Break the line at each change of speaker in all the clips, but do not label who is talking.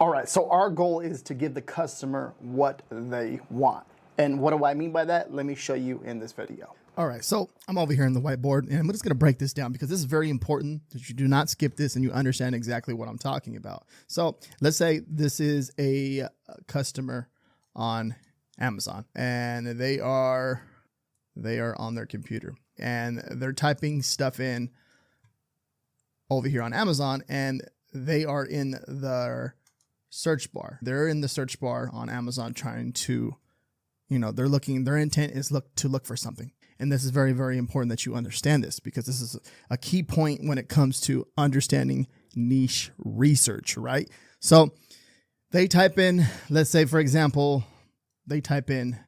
All right, so our goal is to give the customer what they want. And what do I mean by that? Let me show you in this video.
All right, so I'm over here in the whiteboard, and I'm just going to break this down because this is very important that you do not skip this and you understand exactly what I'm talking about. So let's say this is a customer on Amazon, and they are on their computer, and they're typing stuff in over here on Amazon, and they are in their search bar. They're in the search bar on Amazon trying to, their intent is to look for something. And this is very, very important that you understand this, because this is a key point when it comes to understanding niche research, right? So they type in, let's say, for example, they type in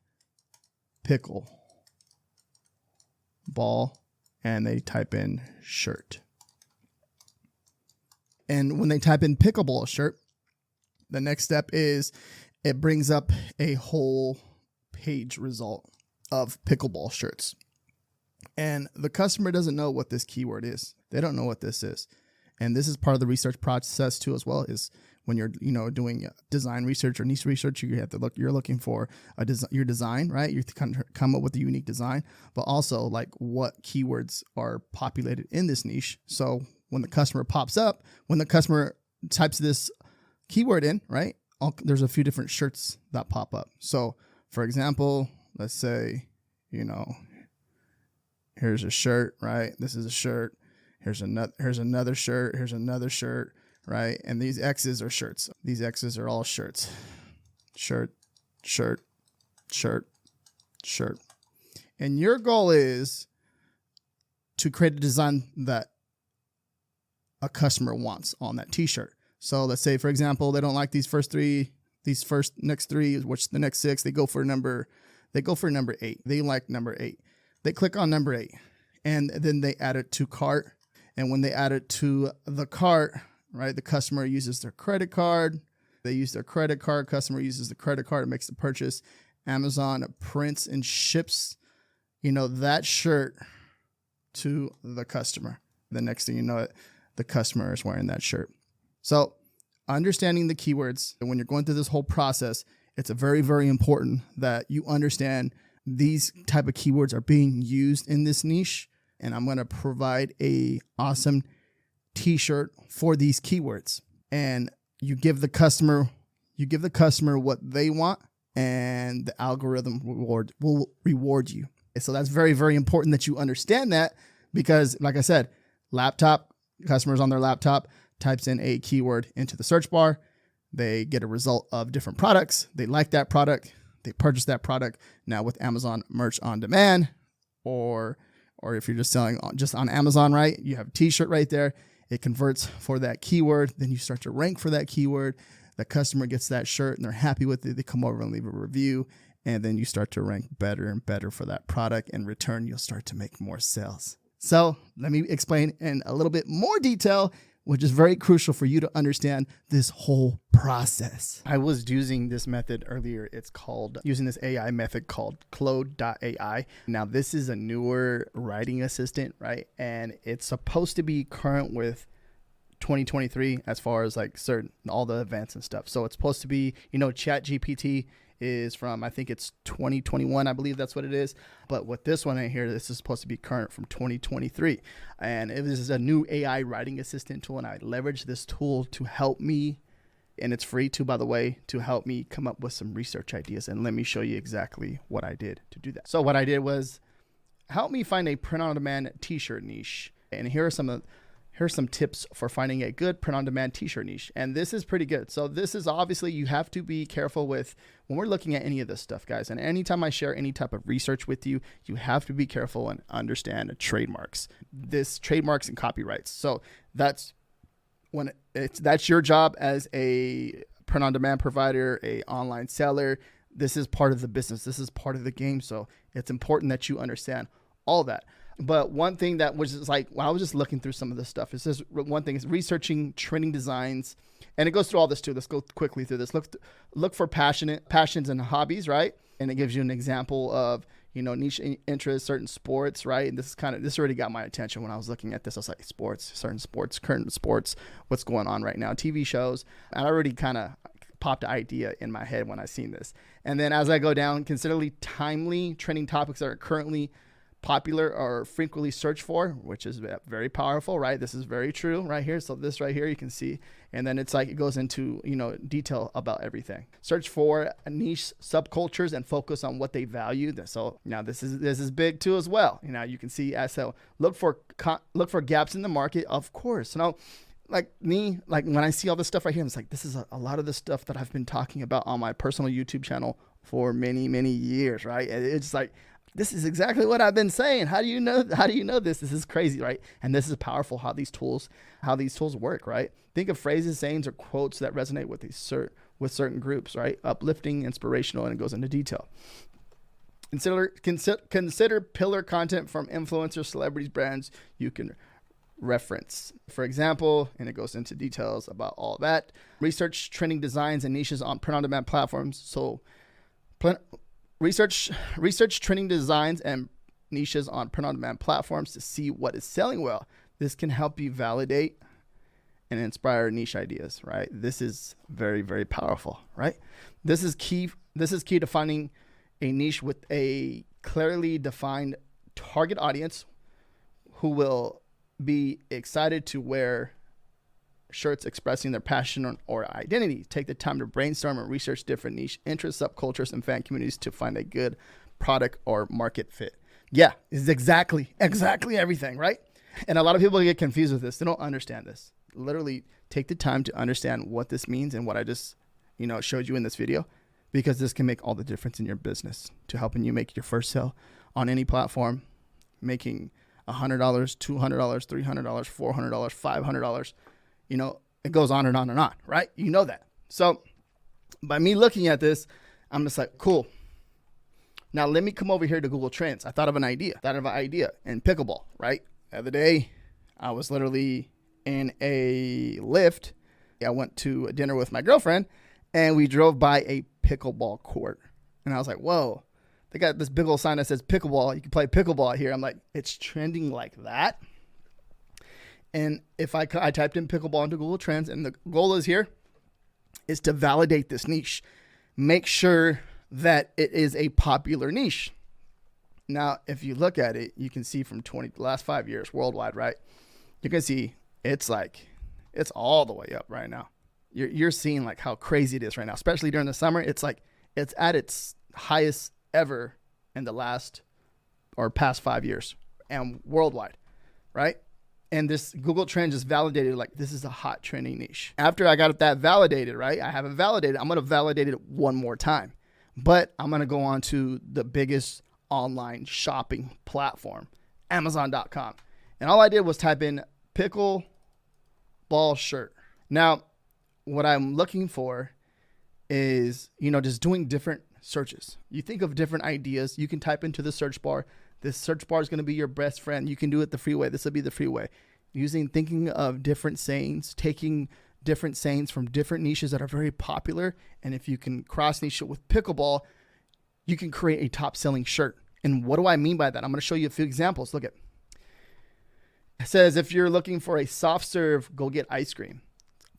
pickle ball and they type in shirt. And when they type in pickleball shirt, the next step is it brings up a whole page result of pickleball shirts. And the customer doesn't know what this keyword is. They don't know what this is. And this is part of the research process too, as well, is when you're, doing design research or niche research, you have to you're looking for your design, right? You come up with a unique design, but also like what keywords are populated in this niche. So when the customer pops up, when the customer types this keyword in, right, there's a few different shirts that pop up. So for example, let's say, here's a shirt, right? This is a shirt. Here's another shirt. Here's another shirt, right? And these X's are shirts. These X's are all shirts. Shirt, shirt, shirt, shirt. And your goal is to create a design that a customer wants on that t-shirt. So let's say, for example, they don't like these next three, which the next six, they go for number 8. They like number 8. They click on number 8, and then they add it to cart. And when they add it to the cart, right, the customer uses their credit card. They use their credit card. Customer uses the credit card and makes the purchase. Amazon prints and ships, that shirt to the customer. The next thing you know, the customer is wearing that shirt. So understanding the keywords, and when you're going through this whole process, it's a very, very important that you understand these type of keywords are being used in this niche. And I'm going to provide a awesome t-shirt for these keywords. And you give the customer what they want, and the algorithm will reward you. So that's very, very important that you understand that, because like I said, customers on their laptop types in a keyword into the search bar. They get a result of different products. They like that product. They purchase that product. Now with Amazon Merch on Demand, or if you're just selling just on Amazon, right? You have a t-shirt right there. It converts for that keyword. Then you start to rank for that keyword. The customer gets that shirt and they're happy with it. They come over and leave a review. And then you start to rank better and better for that product. In return, you'll start to make more sales. So let me explain in a little bit more detail, which is very crucial for you to understand this whole process. I was using this method earlier. It's using this AI method called Claude.ai. Now, this is a newer writing assistant, right? And it's supposed to be current with 2023 as far as like all the events and stuff. So it's supposed to be, Chat GPT is from, I think it's 2021, I believe that's what it is. But with this one right here, this is supposed to be current from 2023. And this is a new AI writing assistant tool, and I leverage this tool to help me, and it's free too, by the way, to help me come up with some research ideas. And let me show you exactly what I did to do that. So what I did was help me find a print-on-demand t-shirt niche. And here's some tips for finding a good print-on-demand t-shirt niche. And this is pretty good. So this is obviously, you have to be careful with when we're looking at any of this stuff, guys. And anytime I share any type of research with you, you have to be careful and understand trademarks. This trademarks and copyrights. So that's your job as a print-on-demand provider, a online seller. This is part of the business. This is part of the game. So it's important that you understand all that. But one thing that was just like, when I was just looking through some of this stuff, it says one thing is researching trending designs, and it goes through all this too. Let's go quickly through this. Look for passions and hobbies, right? And it gives you an example of, niche interests, certain sports, right? And this already got my attention when I was looking at this. I was like, certain sports, current sports, what's going on right now, TV shows. And I already kind of
popped an idea in my head when I seen this. And then as I go down, consider timely trending topics that are currently popular or frequently searched for, which is very powerful, right? This is very true right here. So this right here, you can see, and then it's like, it goes into, detail about everything. Search for niche subcultures and focus on what they value. So now this is big too as well. You can see so look for gaps in the market, of course. Like when I see all this stuff right here, it's like, this is a lot of the stuff that I've been talking about on my personal YouTube channel for many, many years, right? And it's like, this is exactly what I've been saying. How do you know this? This is crazy, right? And this is powerful how these tools work, right? Think of phrases, sayings, or quotes that resonate with certain groups, right? Uplifting, inspirational, and it goes into detail. Consider pillar content from influencers, celebrities, brands you can reference. For example, and it goes into details about all that. Research trending designs and niches on print-on-demand platforms. So research trending designs and niches on print-on-demand platforms to see what is selling well. This can help you validate and inspire niche ideas, right? This is very, very powerful, right? This is key to finding a niche with a clearly defined target audience who will be excited to wear shirts expressing their passion or identity. Take the time to brainstorm and research different niche interests, subcultures, and fan communities to find a good product or market fit. Yeah, it's exactly everything, right? And a lot of people get confused with this. They don't understand this. Literally take the time to understand what this means and what I just, showed you in this video, because this can make all the difference in your business to helping you make your first sale on any platform, making $100, $200, $300, $400, $500. It goes on and on and on, right? You know that. So by me looking at this, I'm just like, cool. Now let me come over here to Google Trends. I thought of an idea in pickleball, right? The other day, I was literally in a Lyft. I went to a dinner with my girlfriend and we drove by a pickleball court. And I was like, whoa, they got this big old sign that says pickleball. You can play pickleball here. I'm like, it's trending like that. And if I typed in pickleball into Google Trends, and the goal is to validate this niche. Make sure that it is a popular niche. Now, if you look at it, you can see from the last 5 years worldwide, right? You can see it's all the way up right now. You're seeing like how crazy it is right now, especially during the summer. It's like it's at its highest ever in the past 5 years and worldwide, right? And this Google Trend just validated like this is a hot trending niche. After I got that validated, right? I have it validated. I'm going to validate it one more time, but I'm going to go on to the biggest online shopping platform, Amazon.com. And all I did was type in pickleball shirt. Now, what I'm looking for is, just doing different searches. You think of different ideas. You can type into the search bar. This search bar is going to be your best friend. You can do it the freeway. This will be the freeway. Thinking of different sayings, taking different sayings from different niches that are very popular. And if you can cross niche it with pickleball, you can create a top selling shirt. And what do I mean by that? I'm going to show you a few examples. Look at it says, if you're looking for a soft serve, go get ice cream.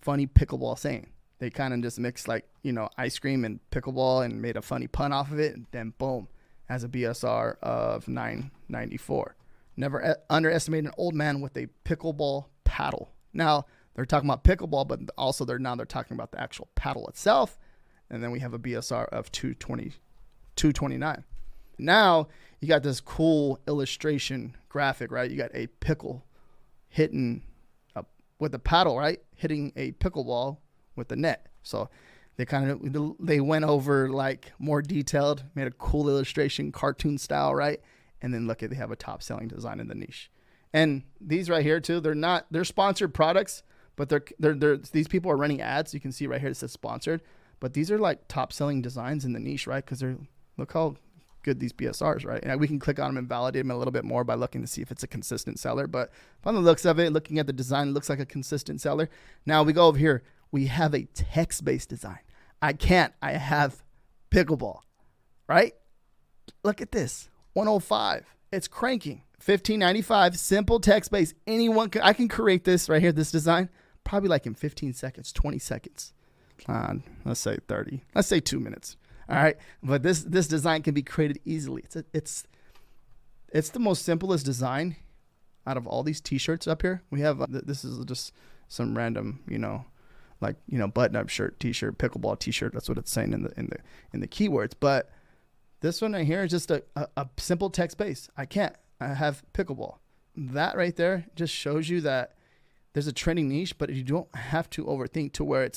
Funny pickleball saying. They kind of just mixed ice cream and pickleball and made a funny pun off of it. And then boom, has a BSR of 994. Never underestimate an old man with a pickleball paddle. Now they're talking about pickleball, but also they're talking about the actual paddle itself. And then we have a BSR of 229. Now you got this cool illustration graphic, right? You got a pickle hitting with a paddle, right? Hitting a pickleball with the net. So they went over like more detailed, made a cool illustration, cartoon style, right? And then they have a top selling design in the niche. And these right here too, they're sponsored products, but these people are running ads. You can see right here it says sponsored, but these are like top selling designs in the niche, right? Because look how good these BSRs, right? And we can click on them and validate them a little bit more by looking to see if it's a consistent seller. But on the looks of it, looking at the design, it looks like a consistent seller. Now we go over here. We have a text-based design. I have pickleball, right? Look at this, 105. It's cranking, $15.95, simple text-based. I can create this right here, this design, probably like in 15 seconds, 20 seconds. let's say 30. Let's say 2 minutes. All right. But this design can be created easily. It's the most simplest design out of all these t-shirts up here. We have, this is just some random, button-up shirt, t-shirt, pickleball t-shirt. That's what it's saying in the keywords. But this one right here is just a simple text base. I have pickleball. That right there just shows you that there's a trending niche, but you don't have to overthink to where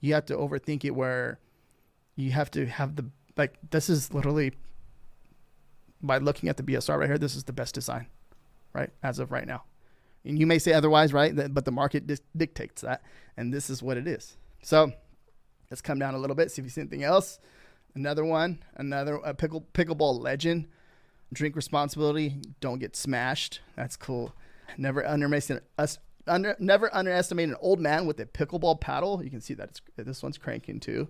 you have to overthink it where you have to have this is literally, by looking at the BSR right here, this is the best design, right? As of right now. And you may say otherwise, right? But the market dictates that. And this is what it is. So let's come down a little bit, see if you see anything else. Another one, pickleball legend. Drink responsibility. Don't get smashed. That's cool. Never underestimate an old man with a pickleball paddle. You can see that this one's cranking too.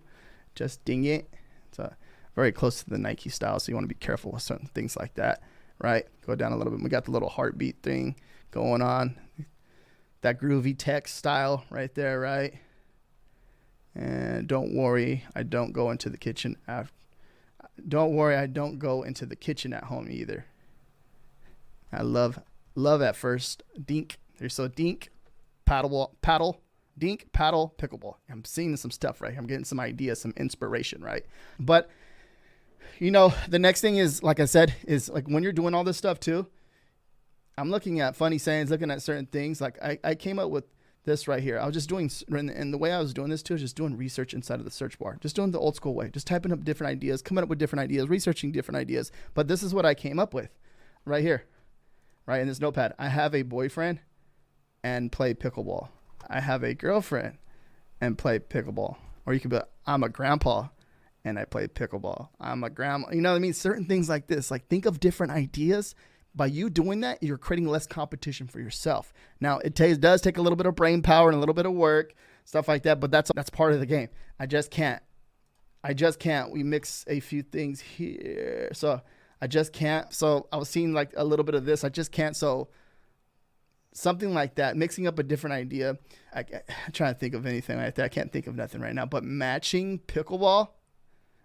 Just ding it. It's very close to the Nike style, so you want to be careful with certain things like that, right? Go down a little bit. We got the little heartbeat thing going on. That groovy text style right there, right? And don't worry, I don't go into the kitchen after. Don't worry, I don't go into the kitchen at home either. I love at first. Dink. So dink, paddle, dink, paddle, pickleball. I'm seeing some stuff, right? I'm getting some ideas, some inspiration, right? But, the next thing is, like I said, is like when you're doing all this stuff too, I'm looking at funny sayings, looking at certain things. Like I came up with this right here. I was just doing, and the way I was doing this too is just doing research inside of the search bar, just doing the old school way, just typing up different ideas, coming up with different ideas, researching different ideas. But this is what I came up with right here, right in this notepad. I have a boyfriend and play pickleball. I have a girlfriend and play pickleball. Or you could be like, I'm a grandpa and I play pickleball. I'm a grandma. You know what I mean? Certain things like this. Like, think of different ideas. By you doing that, you're creating less competition for yourself. Now, it does take a little bit of brain power and a little bit of work, stuff like that, but that's part of the game. I just can't. We mix a few things here. So I just can't. So I was seeing like a little bit of this. I just can't. So something like that, mixing up a different idea. I'm trying to think of anything like that. I can't think of nothing right now, but matching pickleball,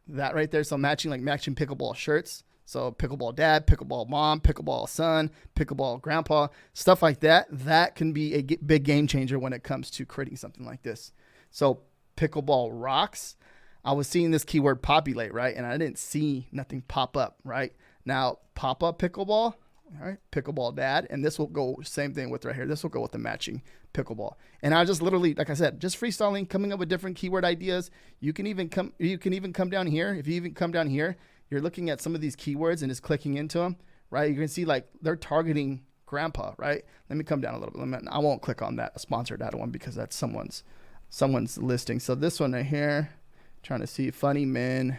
that right there. So matching pickleball shirts. So pickleball dad, pickleball mom, pickleball son, pickleball grandpa, stuff like that. That can be a big game changer when it comes to creating something like this. So pickleball rocks. I was seeing this keyword populate, right? And I didn't see nothing pop up, right? Now, pop up pickleball, all right? Pickleball dad. And this will go same thing with right here. This will go with the matching pickleball. And I just literally, like I said, just freestyling, coming up with different keyword ideas. You can even come down here. If you even come down here, you're looking at some of these keywords and just clicking into them, right? You can see like they're targeting grandpa, right? Let me come down a little bit. I won't click on that sponsored ad one because that's someone's listing. So this one right here, trying to see funny men,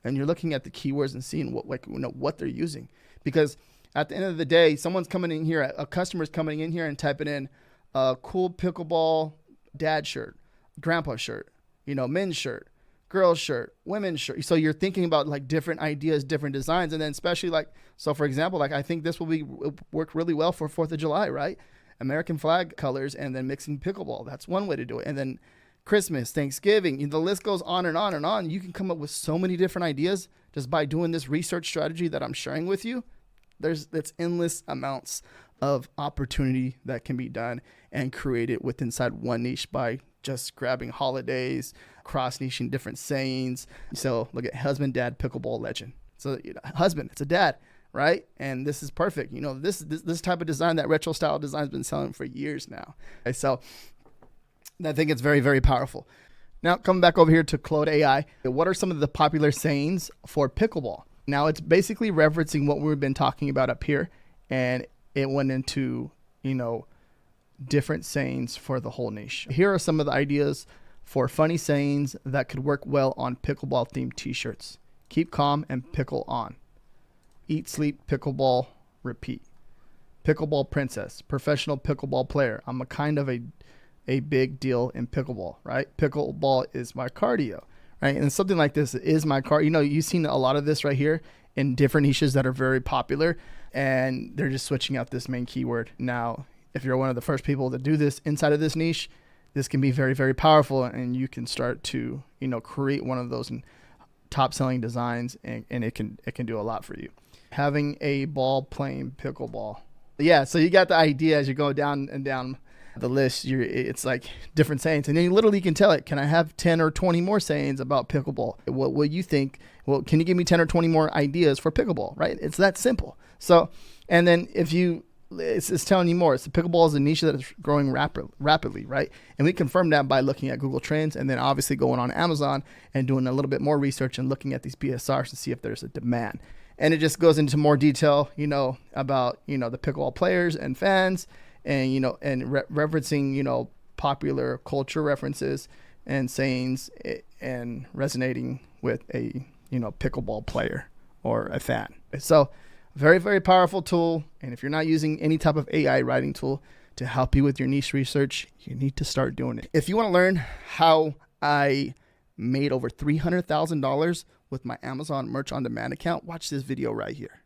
and you're looking at the keywords and seeing what they're using. Because at the end of the day, someone's coming in here, a customer's coming in here and typing in a cool pickleball dad shirt, grandpa shirt, men's shirt, girls shirt, women's shirt. So you're thinking about like different ideas, different designs. And then especially so for example, I think this will work really well for 4th of July, right? American flag colors and then mixing pickleball. That's one way to do it. And then Christmas, Thanksgiving, the list goes on and on and on. You can come up with so many different ideas just by doing this research strategy that I'm sharing with you. That's endless amounts of opportunity that can be done and created with inside one niche by just grabbing holidays, cross-niching different sayings. So look at husband, dad, pickleball legend. So husband, it's a dad, right? And this is perfect. This type of design, that retro style design has been selling for years now. Okay, so I think it's very, very powerful. Now, coming back over here to Claude AI, what are some of the popular sayings for pickleball? Now, it's basically referencing what we've been talking about up here, and it went into, different sayings for the whole niche. Here are some of the ideas for funny sayings that could work well on pickleball themed t-shirts. Keep calm and pickle on. Eat, sleep, pickleball, repeat. Pickleball princess, professional pickleball player. I'm a kind of a big deal in pickleball, right? Pickleball is my cardio, right? And something like this is my cardio. You've seen a lot of this right here in different niches that are very popular, and they're just switching out this main keyword. Now, if you're one of the first people to do this inside of this niche, this can be very, very powerful, and you can start to, create one of those top selling designs, and it can do a lot for you. Having a ball playing pickleball. Yeah. So you got the idea as you go down and down the list. It's like different sayings, and then you literally can tell it, can I have 10 or 20 more sayings about pickleball? What you think? Well, can you give me 10 or 20 more ideas for pickleball? Right? It's that simple. So, and then it's telling you more. It's pickleball is a niche that is growing rapidly, right? And we confirmed that by looking at Google Trends, and then obviously going on Amazon and doing a little bit more research and looking at these BSRs to see if there's a demand. And it just goes into more detail, about, the pickleball players and fans, and, and referencing, popular culture references and sayings, and resonating with a, pickleball player or a fan. So very, very powerful tool. And if you're not using any type of AI writing tool to help you with your niche research, you need to start doing it. If you want to learn how I made over $300,000 with my Amazon Merch on Demand account, watch this video right here.